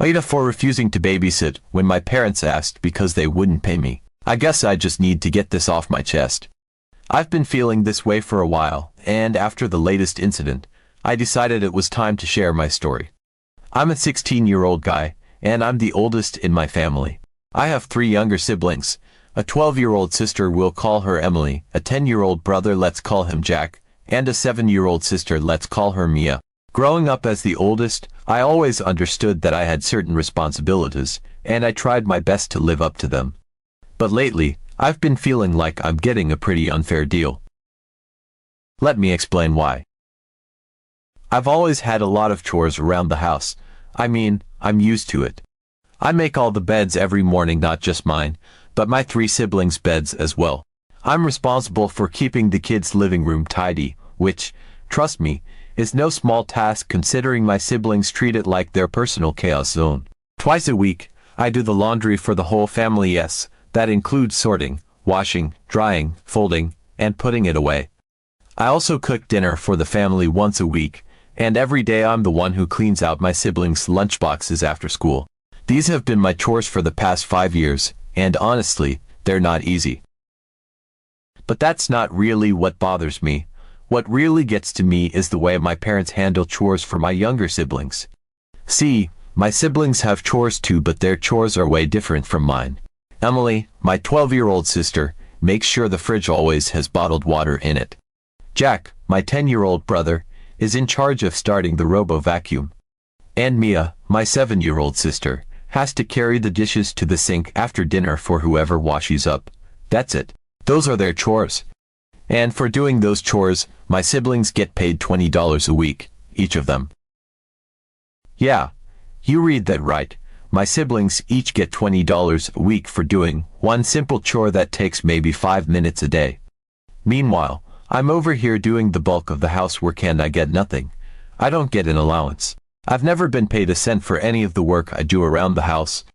AITA for refusing to babysit when my parents asked because they wouldn't pay me. I guess I just need to get this off my chest. I've been feeling this way for a while, and after the latest incident, I decided it was time to share my story. I'm a 16-year-old guy, and I'm the oldest in my family. I have 3 younger siblings. A 12-year-old sister, we'll call her Emily, a 10-year-old brother, let's call him Jack, and a 7-year-old sister, let's call her Mia. Growing up as the oldest, I always understood that I had certain responsibilities, and I tried my best to live up to them. But lately, I've been feeling like I'm getting a pretty unfair deal. Let me explain why. I've always had a lot of chores around the house. I mean, I'm used to it. I make all the beds every morning, not just mine, but my 3 siblings' beds as well. I'm responsible for keeping the kids' living room tidy, which, trust me, is no small task considering my siblings treat it like their personal chaos zone. Twice a week, I do the laundry for the whole family. Yes, that includes sorting, washing, drying, folding, and putting it away. I also cook dinner for the family once a week, and every day I'm the one who cleans out my siblings' lunchboxes after school. These have been my chores for the past 5 years, and honestly, they're not easy. But that's not really what bothers me. What really gets to me is the way my parents handle chores for my younger siblings. See, my siblings have chores too, but their chores are way different from mine. Emily, my 12-year-old sister, makes sure the fridge always has bottled water in it. Jack, my 10-year-old brother, is in charge of starting the robo-vacuum. And Mia, my 7-year-old sister, has to carry the dishes to the sink after dinner for whoever washes up. That's it. Those are their chores. And for doing those chores, my siblings get paid $20 a week, each of them. Yeah, you read that right. My siblings each get $20 a week for doing one simple chore that takes maybe 5 minutes a day. Meanwhile, I'm over here doing the bulk of the housework and I get nothing. I don't get an allowance. I've never been paid a cent for any of the work I do around the house.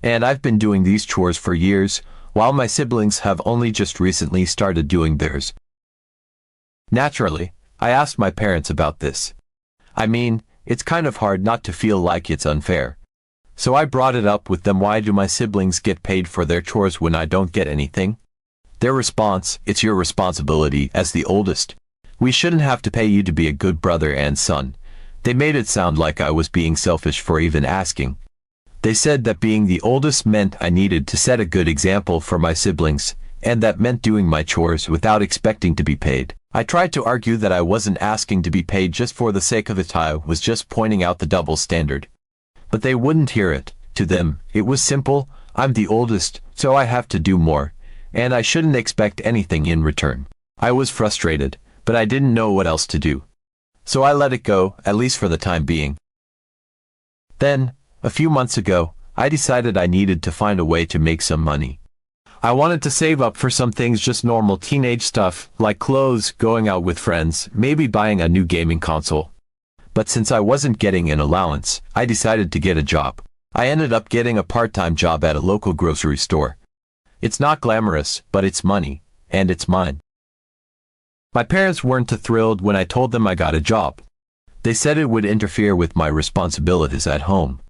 And I've been doing these chores for years, while my siblings have only just recently started doing theirs. Naturally, I asked my parents about this. I mean, it's kind of hard not to feel like it's unfair. So I brought it up with them. Why do my siblings get paid for their chores when I don't get anything? Their response, it's your responsibility as the oldest. We shouldn't have to pay you to be a good brother and son. They made it sound like I was being selfish for even asking. They said that being the oldest meant I needed to set a good example for my siblings, and that meant doing my chores without expecting to be paid. I tried to argue that I wasn't asking to be paid just for the sake of it. I was just pointing out the double standard. But they wouldn't hear it. To them, it was simple. I'm the oldest, so I have to do more, and I shouldn't expect anything in return. I was frustrated, but I didn't know what else to do. So I let it go, at least for the time being. Then, a few months ago, I decided I needed to find a way to make some money. I wanted to save up for some things, just normal teenage stuff, like clothes, going out with friends, maybe buying a new gaming console. But since I wasn't getting an allowance, I decided to get a job. I ended up getting a part-time job at a local grocery store. It's not glamorous, but it's money, and it's mine. My parents weren't too thrilled when I told them I got a job. They said it would interfere with my responsibilities at home.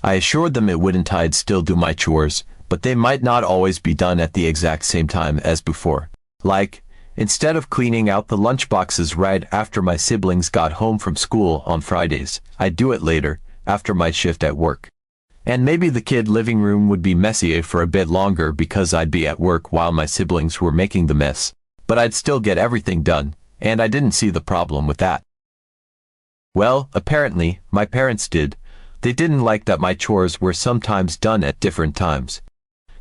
I assured them it wouldn't. I'd still do my chores, but they might not always be done at the exact same time as before. Like, instead of cleaning out the lunchboxes right after my siblings got home from school on Fridays, I'd do it later, after my shift at work. And maybe the kid living room would be messy for a bit longer because I'd be at work while my siblings were making the mess. But I'd still get everything done, and I didn't see the problem with that. Well, apparently, my parents did. They didn't like that my chores were sometimes done at different times.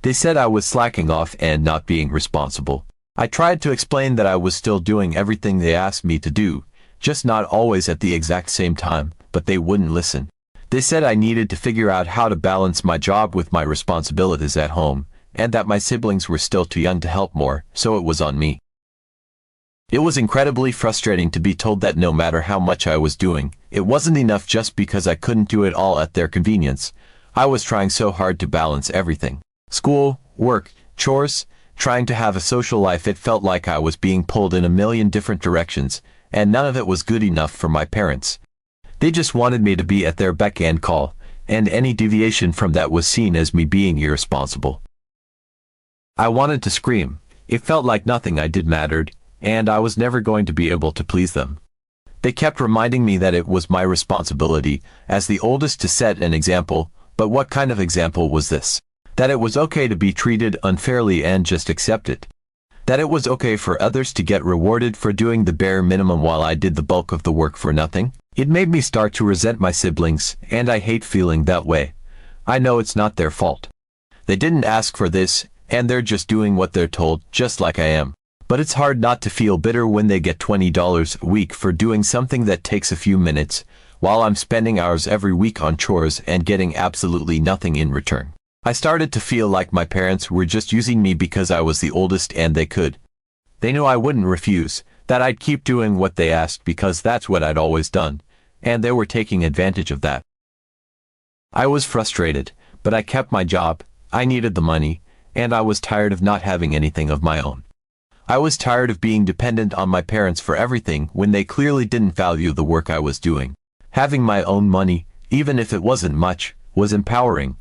They said I was slacking off and not being responsible. I tried to explain that I was still doing everything they asked me to do, just not always at the exact same time, but they wouldn't listen. They said I needed to figure out how to balance my job with my responsibilities at home, and that my siblings were still too young to help more, so it was on me. It was incredibly frustrating to be told that no matter how much I was doing, it wasn't enough just because I couldn't do it all at their convenience. I was trying so hard to balance everything. School, work, chores, trying to have a social life. It felt like I was being pulled in a million different directions, and none of it was good enough for my parents. They just wanted me to be at their beck and call, and any deviation from that was seen as me being irresponsible. I wanted to scream. It felt like nothing I did mattered, and I was never going to be able to please them. They kept reminding me that it was my responsibility, as the oldest, to set an example, but what kind of example was this? That it was okay to be treated unfairly and just accept it. That it was okay for others to get rewarded for doing the bare minimum while I did the bulk of the work for nothing. It made me start to resent my siblings, and I hate feeling that way. I know it's not their fault. They didn't ask for this, and they're just doing what they're told, just like I am. But it's hard not to feel bitter when they get $20 a week for doing something that takes a few minutes, while I'm spending hours every week on chores and getting absolutely nothing in return. I started to feel like my parents were just using me because I was the oldest and they could. They knew I wouldn't refuse, that I'd keep doing what they asked because that's what I'd always done, and they were taking advantage of that. I was frustrated, but I kept my job. I needed the money, and I was tired of not having anything of my own. I was tired of being dependent on my parents for everything when they clearly didn't value the work I was doing. Having my own money, even if it wasn't much, was empowering.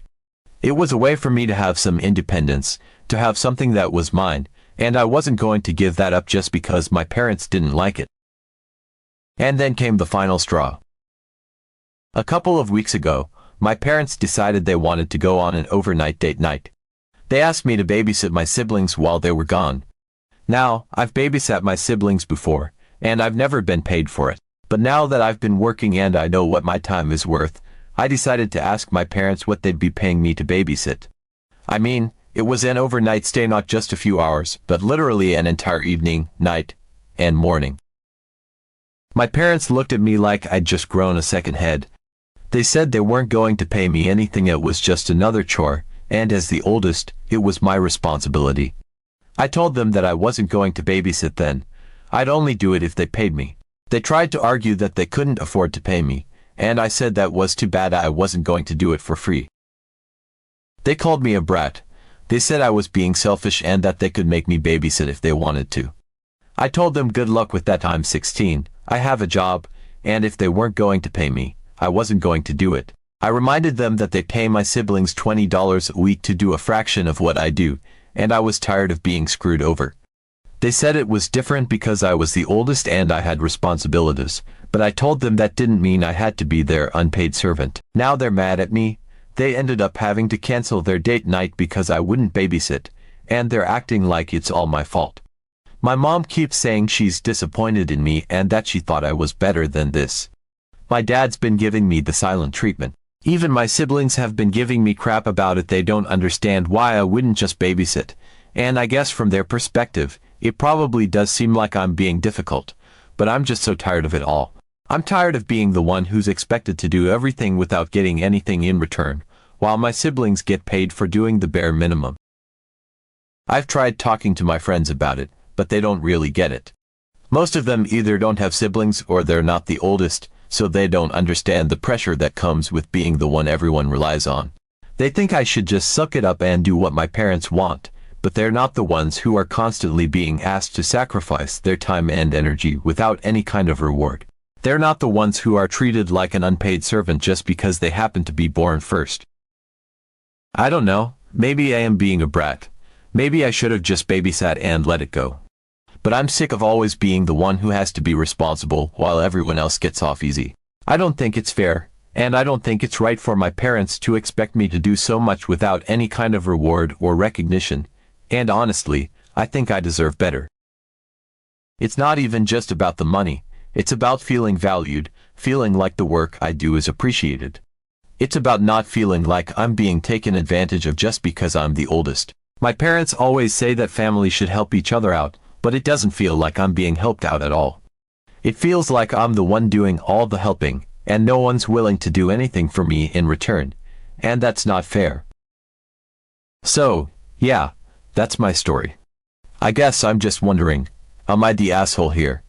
It was a way for me to have some independence, to have something that was mine, and I wasn't going to give that up just because my parents didn't like it. And then came the final straw. A couple of weeks ago, my parents decided they wanted to go on an overnight date night. They asked me to babysit my siblings while they were gone. Now, I've babysat my siblings before, and I've never been paid for it. But now that I've been working and I know what my time is worth, I decided to ask my parents what they'd be paying me to babysit. I mean, it was an overnight stay, not just a few hours, but literally an entire evening, night, and morning. My parents looked at me like I'd just grown a second head. They said they weren't going to pay me anything, it was just another chore, and as the oldest, it was my responsibility. I told them that I wasn't going to babysit then. I'd only do it if they paid me. They tried to argue that they couldn't afford to pay me, and I said that was too bad, I wasn't going to do it for free. They called me a brat. They said I was being selfish and that they could make me babysit if they wanted to. I told them good luck with that, I'm 16, I have a job, and if they weren't going to pay me, I wasn't going to do it. I reminded them that they pay my siblings $20 a week to do a fraction of what I do, and I was tired of being screwed over. They said it was different because I was the oldest and I had responsibilities, but I told them that didn't mean I had to be their unpaid servant. Now they're mad at me. They ended up having to cancel their date night because I wouldn't babysit, and they're acting like it's all my fault. My mom keeps saying she's disappointed in me and that she thought I was better than this. My dad's been giving me the silent treatment. Even my siblings have been giving me crap about it. They don't understand why I wouldn't just babysit, and I guess from their perspective, it probably does seem like I'm being difficult, but I'm just so tired of it all. I'm tired of being the one who's expected to do everything without getting anything in return, while my siblings get paid for doing the bare minimum. I've tried talking to my friends about it, but they don't really get it. Most of them either don't have siblings or they're not the oldest, so they don't understand the pressure that comes with being the one everyone relies on. They think I should just suck it up and do what my parents want, but they're not the ones who are constantly being asked to sacrifice their time and energy without any kind of reward. They're not the ones who are treated like an unpaid servant just because they happen to be born first. I don't know, maybe I am being a brat. Maybe I should have just babysat and let it go. But I'm sick of always being the one who has to be responsible while everyone else gets off easy. I don't think it's fair, and I don't think it's right for my parents to expect me to do so much without any kind of reward or recognition, and honestly, I think I deserve better. It's not even just about the money, it's about feeling valued, feeling like the work I do is appreciated. It's about not feeling like I'm being taken advantage of just because I'm the oldest. My parents always say that family should help each other out, but it doesn't feel like I'm being helped out at all. It feels like I'm the one doing all the helping, and no one's willing to do anything for me in return, and that's not fair. So, yeah, that's my story. I guess I'm just wondering, am I the asshole here?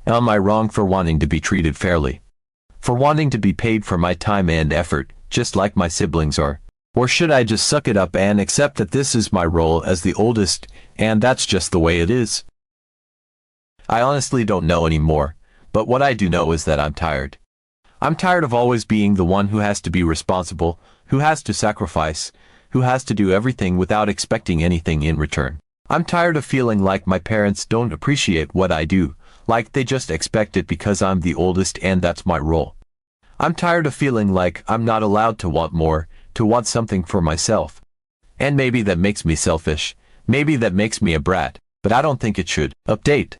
Am I wrong for wanting to be treated fairly? For wanting to be paid for my time and effort, just like my siblings are? Or should I just suck it up and accept that this is my role as the oldest, and that's just the way it is? I honestly don't know anymore, but what I do know is that I'm tired. I'm tired of always being the one who has to be responsible, who has to sacrifice, who has to do everything without expecting anything in return. I'm tired of feeling like my parents don't appreciate what I do, like they just expect it because I'm the oldest and that's my role. I'm tired of feeling like I'm not allowed to want more, to want something for myself. And maybe that makes me selfish, maybe that makes me a brat, but I don't think it should. Update.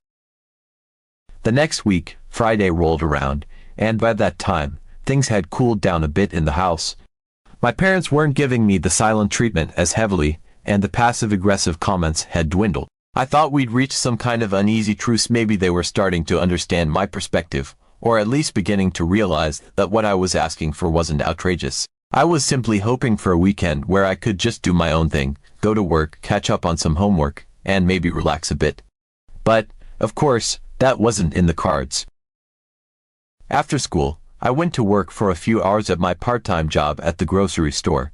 The next week, Friday rolled around, and by that time, things had cooled down a bit in the house. My parents weren't giving me the silent treatment as heavily, and the passive-aggressive comments had dwindled. I thought we'd reached some kind of uneasy truce. Maybe they were starting to understand my perspective, or at least beginning to realize that what I was asking for wasn't outrageous. I was simply hoping for a weekend where I could just do my own thing, go to work, catch up on some homework, and maybe relax a bit. But, of course, that wasn't in the cards. After school, I went to work for a few hours at my part-time job at the grocery store.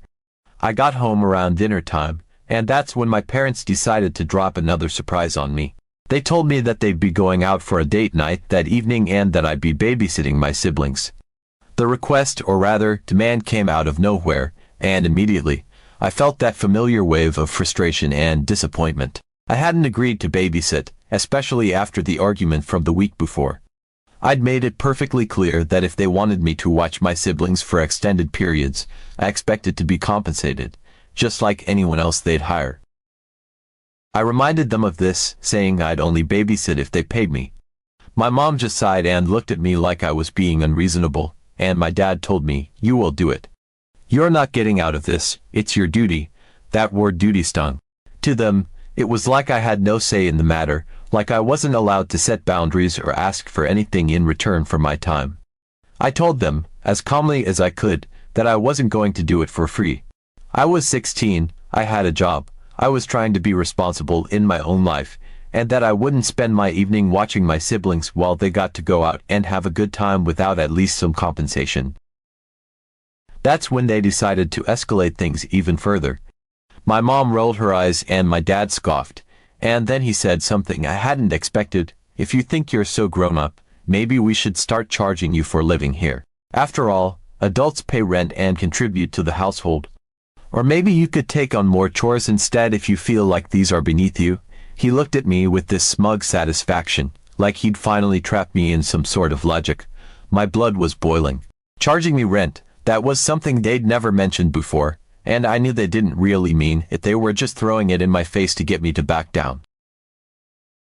I got home around dinner time, and that's when my parents decided to drop another surprise on me. They told me that they'd be going out for a date night that evening and that I'd be babysitting my siblings. The request, or rather, demand came out of nowhere, and immediately, I felt that familiar wave of frustration and disappointment. I hadn't agreed to babysit, especially after the argument from the week before. I'd made it perfectly clear that if they wanted me to watch my siblings for extended periods, I expected to be compensated, just like anyone else they'd hire. I reminded them of this, saying I'd only babysit if they paid me. My mom just sighed and looked at me like I was being unreasonable, and my dad told me, "You will do it. You're not getting out of this, it's your duty." That word duty stung. To them, it was like I had no say in the matter, like I wasn't allowed to set boundaries or ask for anything in return for my time. I told them, as calmly as I could, that I wasn't going to do it for free. I was 16, I had a job, I was trying to be responsible in my own life, and that I wouldn't spend my evening watching my siblings while they got to go out and have a good time without at least some compensation. That's when they decided to escalate things even further. My mom rolled her eyes and my dad scoffed, and then he said something I hadn't expected. "If you think you're so grown up, maybe we should start charging you for living here. After all, adults pay rent and contribute to the household. Or maybe you could take on more chores instead if you feel like these are beneath you." He looked at me with this smug satisfaction, like he'd finally trapped me in some sort of logic. My blood was boiling. Charging me rent, that was something they'd never mentioned before, and I knew they didn't really mean it. They were just throwing it in my face to get me to back down.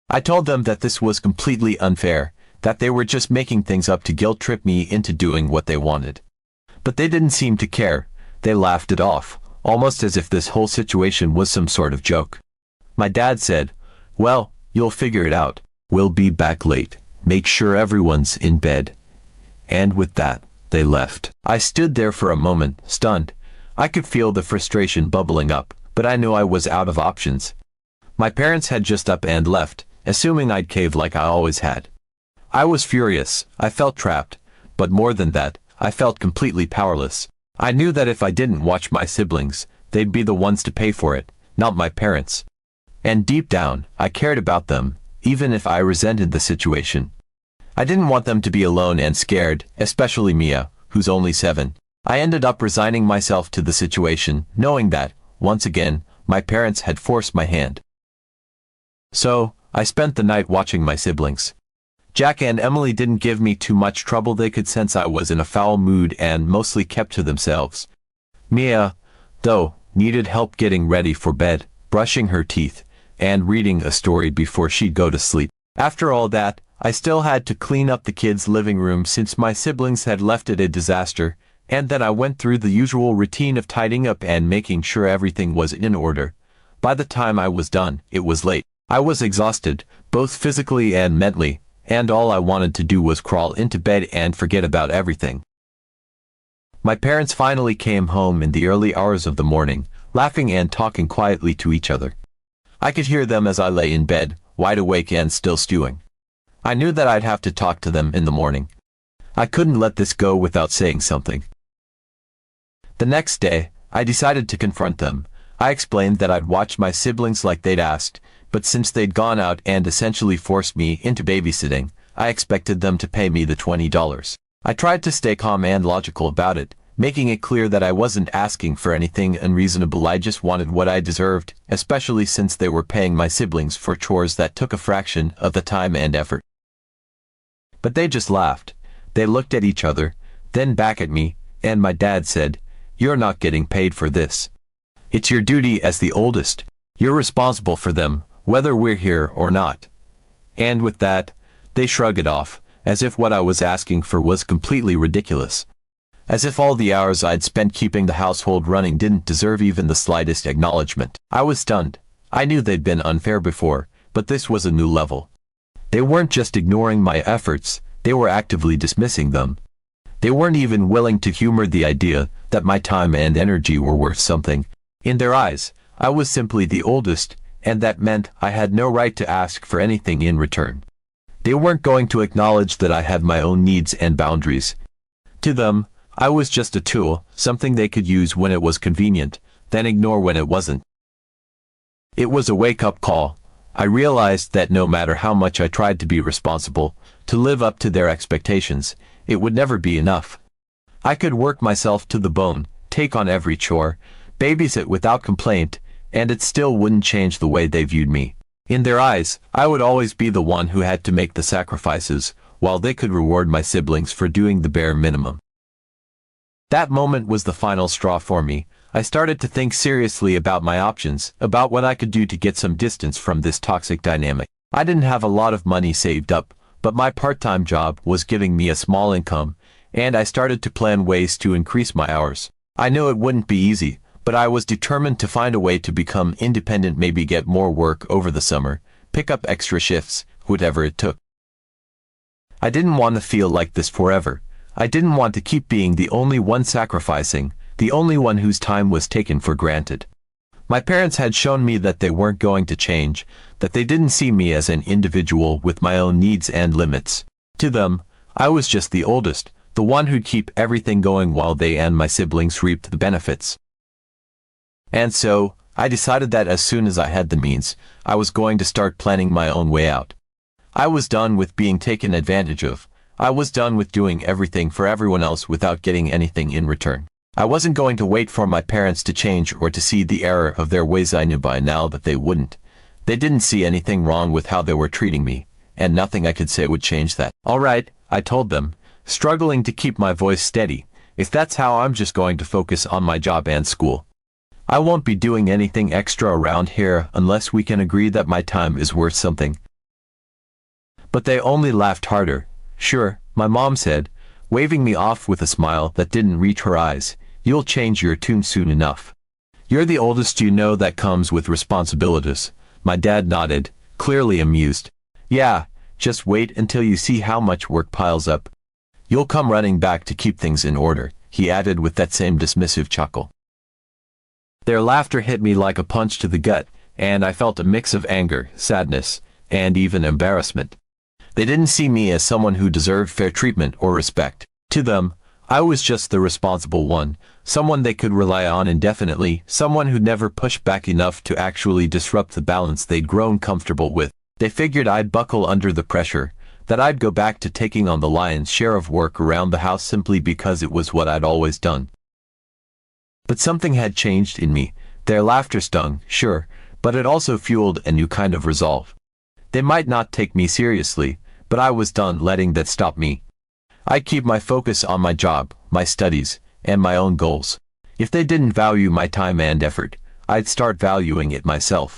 I told them that this was completely unfair, that they were just making things up to guilt-trip me into doing what they wanted. But they didn't seem to care. They laughed it off, almost as if this whole situation was some sort of joke. My dad said, "Well, you'll figure it out. We'll be back late. Make sure everyone's in bed." And with that, they left. I stood there for a moment, stunned. I could feel the frustration bubbling up, but I knew I was out of options. My parents had just up and left, assuming I'd cave like I always had. I was furious, I felt trapped, but more than that, I felt completely powerless. I knew that if I didn't watch my siblings, they'd be the ones to pay for it, not my parents. And deep down, I cared about them, even if I resented the situation. I didn't want them to be alone and scared, especially Mia, who's only 7. I ended up resigning myself to the situation, knowing that, once again, my parents had forced my hand. So, I spent the night watching my siblings. Jack and Emily didn't give me too much trouble. They could sense I was in a foul mood and mostly kept to themselves. Mia, though, needed help getting ready for bed, brushing her teeth, and reading a story before she'd go to sleep. After all that, I still had to clean up the kids' living room since my siblings had left it a disaster, and then I went through the usual routine of tidying up and making sure everything was in order. By the time I was done, it was late. I was exhausted, both physically and mentally, and all I wanted to do was crawl into bed and forget about everything. My parents finally came home in the early hours of the morning, laughing and talking quietly to each other. I could hear them as I lay in bed, wide awake and still stewing. I knew that I'd have to talk to them in the morning. I couldn't let this go without saying something. The next day, I decided to confront them. I explained that I'd watched my siblings like they'd asked, but since they'd gone out and essentially forced me into babysitting, I expected them to pay me the $20. I tried to stay calm and logical about it, making it clear that I wasn't asking for anything unreasonable. I just wanted what I deserved, especially since they were paying my siblings for chores that took a fraction of the time and effort. But they just laughed. They looked at each other, then back at me, and my dad said, "You're not getting paid for this. It's your duty as the oldest. You're responsible for them, whether we're here or not." And with that, they shrugged it off, as if what I was asking for was completely ridiculous. As if all the hours I'd spent keeping the household running didn't deserve even the slightest acknowledgement. I was stunned. I knew they'd been unfair before, but this was a new level. They weren't just ignoring my efforts, they were actively dismissing them. They weren't even willing to humor the idea that my time and energy were worth something. In their eyes, I was simply the oldest, and that meant I had no right to ask for anything in return. They weren't going to acknowledge that I had my own needs and boundaries. To them, I was just a tool, something they could use when it was convenient, then ignore when it wasn't. It was a wake-up call. I realized that no matter how much I tried to be responsible, to live up to their expectations, it would never be enough. I could work myself to the bone, take on every chore, babysit without complaint, and it still wouldn't change the way they viewed me. In their eyes, I would always be the one who had to make the sacrifices, while they could reward my siblings for doing the bare minimum. That moment was the final straw for me. I started to think seriously about my options, about what I could do to get some distance from this toxic dynamic. I didn't have a lot of money saved up, but my part-time job was giving me a small income, and I started to plan ways to increase my hours. I knew it wouldn't be easy, but I was determined to find a way to become independent, maybe get more work over the summer, pick up extra shifts, whatever it took. I didn't want to feel like this forever. I didn't want to keep being the only one sacrificing, the only one whose time was taken for granted. My parents had shown me that they weren't going to change, that they didn't see me as an individual with my own needs and limits. To them, I was just the oldest, the one who'd keep everything going while they and my siblings reaped the benefits. And so, I decided that as soon as I had the means, I was going to start planning my own way out. I was done with being taken advantage of. I was done with doing everything for everyone else without getting anything in return. I wasn't going to wait for my parents to change or to see the error of their ways. I knew by now that they wouldn't. They didn't see anything wrong with how they were treating me, and nothing I could say would change that. "All right," I told them, struggling to keep my voice steady. "If that's how I'm just going to focus on my job and school. I won't be doing anything extra around here unless we can agree that my time is worth something." But they only laughed harder. "Sure," my mom said, waving me off with a smile that didn't reach her eyes. "You'll change your tune soon enough. You're the oldest, you know that comes with responsibilities." My dad nodded, clearly amused. "Yeah, just wait until you see how much work piles up. You'll come running back to keep things in order," he added with that same dismissive chuckle. Their laughter hit me like a punch to the gut, and I felt a mix of anger, sadness, and even embarrassment. They didn't see me as someone who deserved fair treatment or respect. To them, I was just the responsible one, someone they could rely on indefinitely, someone who'd never pushed back enough to actually disrupt the balance they'd grown comfortable with. They figured I'd buckle under the pressure, that I'd go back to taking on the lion's share of work around the house simply because it was what I'd always done. But something had changed in me. Their laughter stung, sure, but it also fueled a new kind of resolve. They might not take me seriously, but I was done letting that stop me. I'd keep my focus on my job, my studies, and my own goals. If they didn't value my time and effort, I'd start valuing it myself.